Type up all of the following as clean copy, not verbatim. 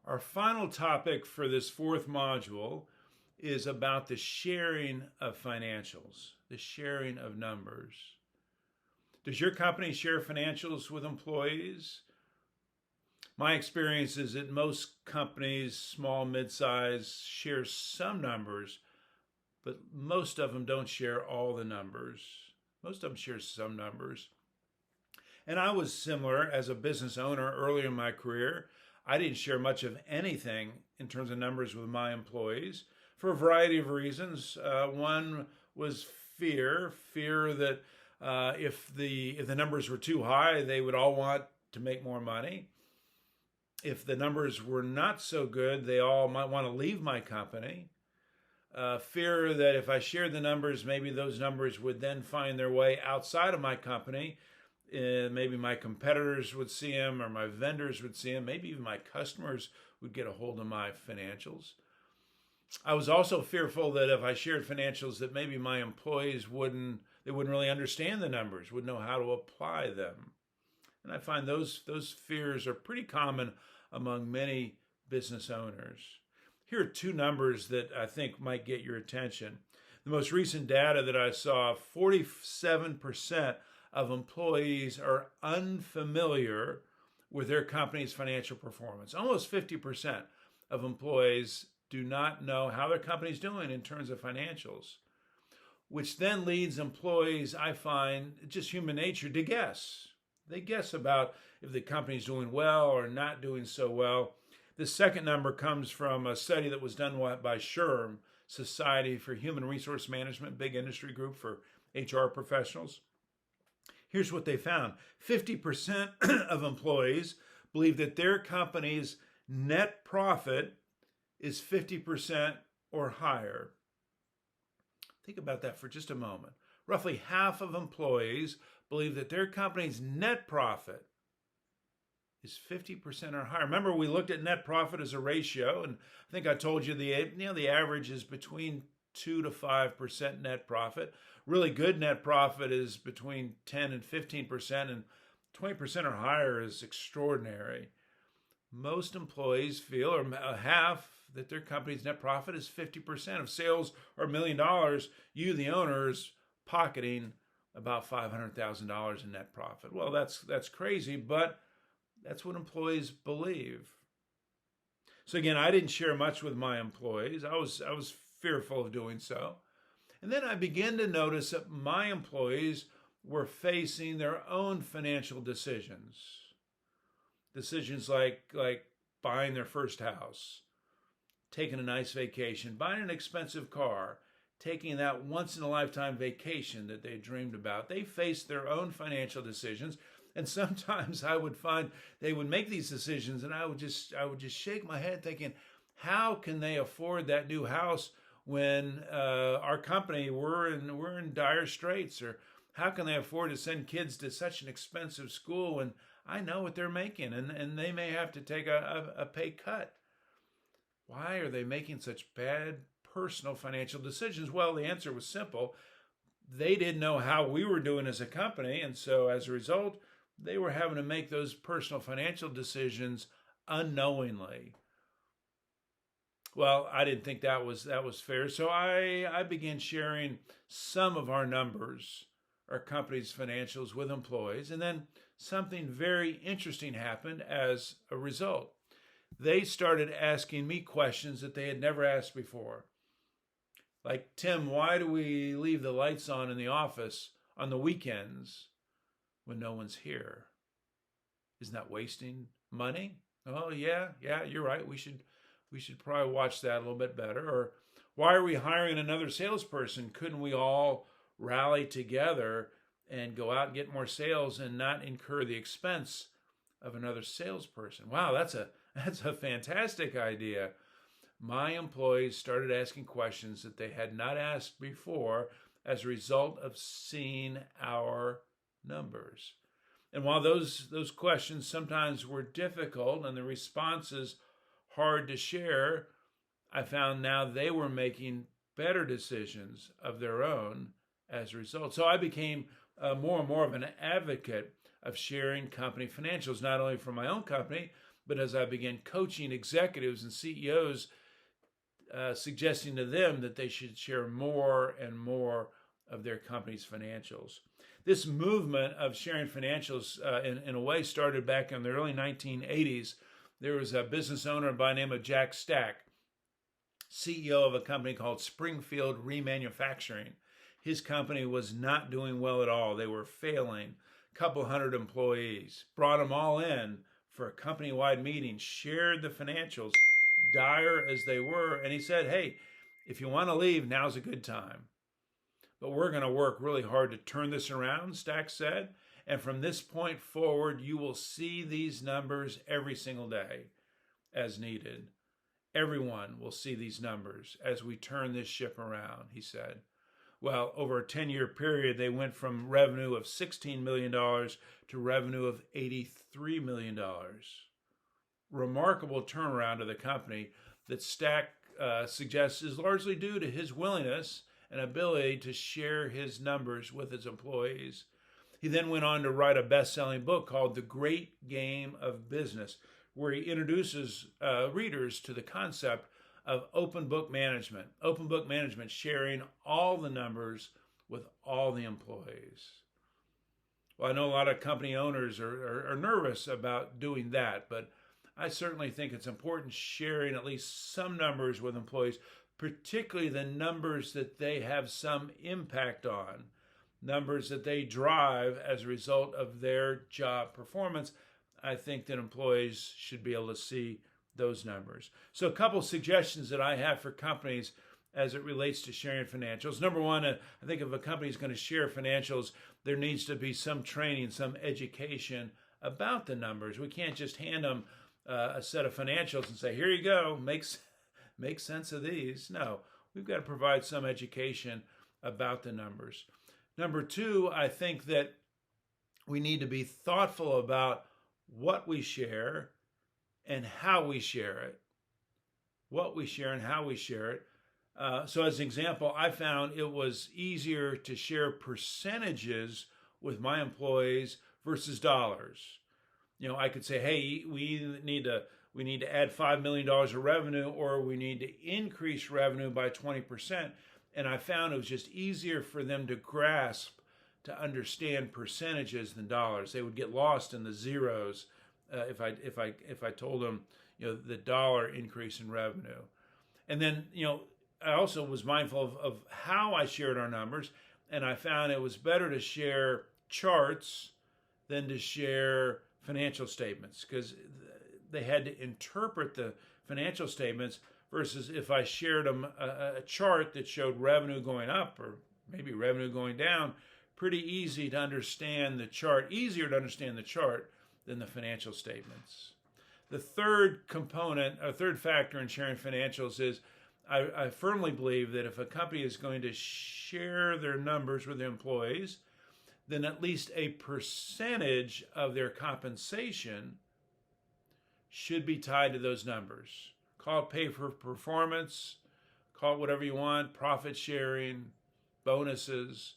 Our final topic for this fourth module is about the sharing of financials, the sharing of numbers. Does your company share financials with employees? My experience is that most companies, small, mid-size, share some numbers, but most of them don't share all the numbers. Most of them share some numbers. And I was similar as a business owner earlier in my career. I didn't share much of anything in terms of numbers with my employees for a variety of reasons. One was fear that if the numbers were too high, they would all want to make more money. If the numbers were not so good, they all might want to leave my company. Fear that if I shared the numbers, maybe those numbers would then find their way outside of my company. Maybe my competitors would see them, or my vendors would see them. Maybe even my customers would get a hold of my financials. I was also fearful that if I shared financials, that maybe my employees wouldn't really understand the numbers, wouldn't know how to apply them. And I find those fears are pretty common among many business owners. Here are two numbers that I think might get your attention. The most recent data that I saw, 47% of employees are unfamiliar with their company's financial performance. Almost 50% of employees do not know how their company's doing in terms of financials, which then leads employees, I find, just human nature, to guess. They guess about if the company's doing well or not doing so well. The second number comes from a study that was done by SHRM, Society for Human Resource Management, big industry group for HR professionals. Here's what they found. 50% of employees believe that their company's net profit is 50% or higher. Think about that for just a moment. Roughly half of employees believe that their company's net profit is 50% or higher. Remember, we looked at net profit as a ratio, and I think I told you the average is between 2 to 5% net profit. Really good net profit is between 10 and 15%, and 20% or higher is extraordinary. Most employees feel, or half, that their company's net profit is 50%. If sales are $1 million, you, the owner, is pocketing about $500,000 in net profit. Well, that's crazy, but that's what employees believe. So again, I didn't share much with my employees. I was fearful of doing so. And then I began to notice that my employees were facing their own financial decisions. Decisions like buying their first house, taking a nice vacation, buying an expensive car, taking that once-in-a-lifetime vacation that they dreamed about. They faced their own financial decisions, and sometimes I would find they would make these decisions, and I would just shake my head thinking, how can they afford that new house when our company, we're in dire straits? Or how can they afford to send kids to such an expensive school when I know what they're making, and they may have to take a pay cut? Why are they making such bad personal financial decisions? Well, the answer was simple. They didn't know how we were doing as a company, and so as a result, they were having to make those personal financial decisions unknowingly. Well, I didn't think that was fair, so I began sharing some of our numbers, our company's financials, with employees, and then something very interesting happened as a result. They started asking me questions that they had never asked before. Like, Tim, why do we leave the lights on in the office on the weekends when no one's here? Isn't that wasting money? Oh, yeah, you're right. We should probably watch that a little bit better. Or why are we hiring another salesperson? Couldn't we all rally together and go out and get more sales and not incur the expense of another salesperson? Wow, that's a fantastic idea. My employees started asking questions that they had not asked before as a result of seeing our numbers. And while those questions sometimes were difficult and the responses hard to share, I found now they were making better decisions of their own as a result. So I became more and more of an advocate of sharing company financials, not only for my own company, but as I began coaching executives and CEOs, suggesting to them that they should share more and more of their company's financials. This movement of sharing financials, in a way, started back in the early 1980s. There was a business owner by the name of Jack Stack, CEO of a company called Springfield Remanufacturing. His company was not doing well at all. They were failing. A couple hundred employees. Brought them all in for a company-wide meeting, shared the financials, dire as they were, and he said, hey, if you want to leave, now's a good time. But we're going to work really hard to turn this around, Stack said. And from this point forward, you will see these numbers every single day as needed. Everyone will see these numbers as we turn this ship around, he said. Well, over a 10-year period, they went from revenue of $16 million to revenue of $83 million. Remarkable turnaround of the company that Stack suggests is largely due to his willingness and ability to share his numbers with his employees. He then went on to write a best-selling book called The Great Game of Business, where he introduces readers to the concept of open book management. Open book management, sharing all the numbers with all the employees. Well, I know a lot of company owners are nervous about doing that, but I certainly think it's important sharing at least some numbers with employees, particularly the numbers that they have some impact on, numbers that they drive as a result of their job performance. I think that employees should be able to see those numbers. So a couple suggestions that I have for companies as it relates to sharing financials. Number one, I think if a company is going to share financials, there needs to be some training, some education about the numbers. We can't just hand them a set of financials and say, here you go, make sense of these. No, we've got to provide some education about the numbers. Number two, I think that we need to be thoughtful about what we share and how we share it. What we share and how we share it. So as an example, I found it was easier to share percentages with my employees versus dollars. I could say, hey, we need to add $5 million of revenue, or we need to increase revenue by 20%. And I found it was just easier for them to grasp, to understand percentages than dollars. They would get lost in the zeros if I told them, the dollar increase in revenue. And then, I also was mindful of how I shared our numbers, and I found it was better to share charts than to share financial statements, because they had to interpret the financial statements versus if I shared them a chart that showed revenue going up or maybe revenue going down. Pretty easy to understand the chart, easier to understand the chart than the financial statements. The third component, a third factor in sharing financials is I firmly believe that if a company is going to share their numbers with their employees, then at least a percentage of their compensation should be tied to those numbers. Call it pay for performance, call it whatever you want, profit sharing, bonuses.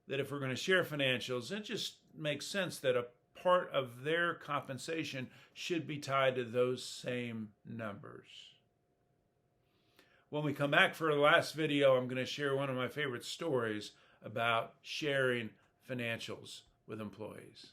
That if we're going to share financials, it just makes sense that a part of their compensation should be tied to those same numbers. When we come back for the last video, I'm going to share one of my favorite stories about sharing financials with employees.